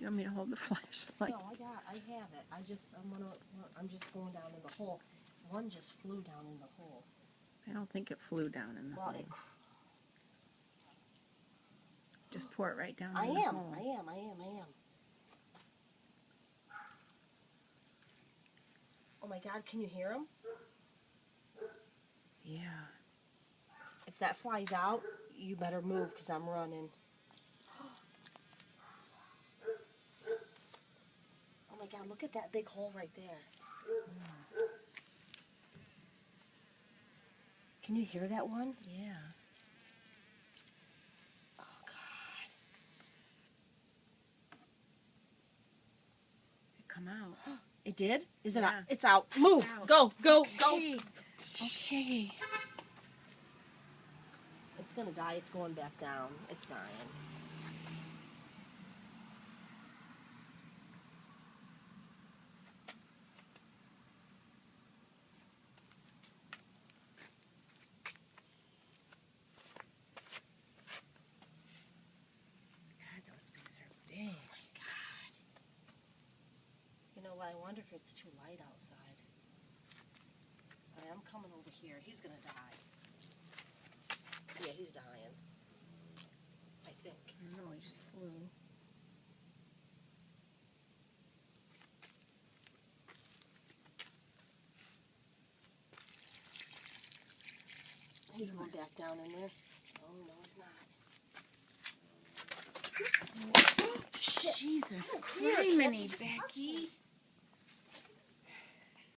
You want me to hold the flashlight? No, I have it. I'm just going down in the hole. One just flew down in the hole. I don't think it flew down in the hole. Just pour it right down in the hole. I am. Oh my God, can you hear him? Yeah. If that flies out, you better move because I'm running. Oh my God, look at that big hole right there. Can you hear that one? Yeah. Oh God. It come out. It did? Is it Yeah. out? It's out. Move. Out. Go. Okay. Okay. It's going to die. It's going back down. It's dying. God, those things are big. Oh my God. You know what? I wonder if it's too light outside. All right, I'm coming over here. He's going to die. Yeah, he's dying. I think. No, he just flew. He's going back down in there. Oh, no, he's not. Jesus criminy, Becky.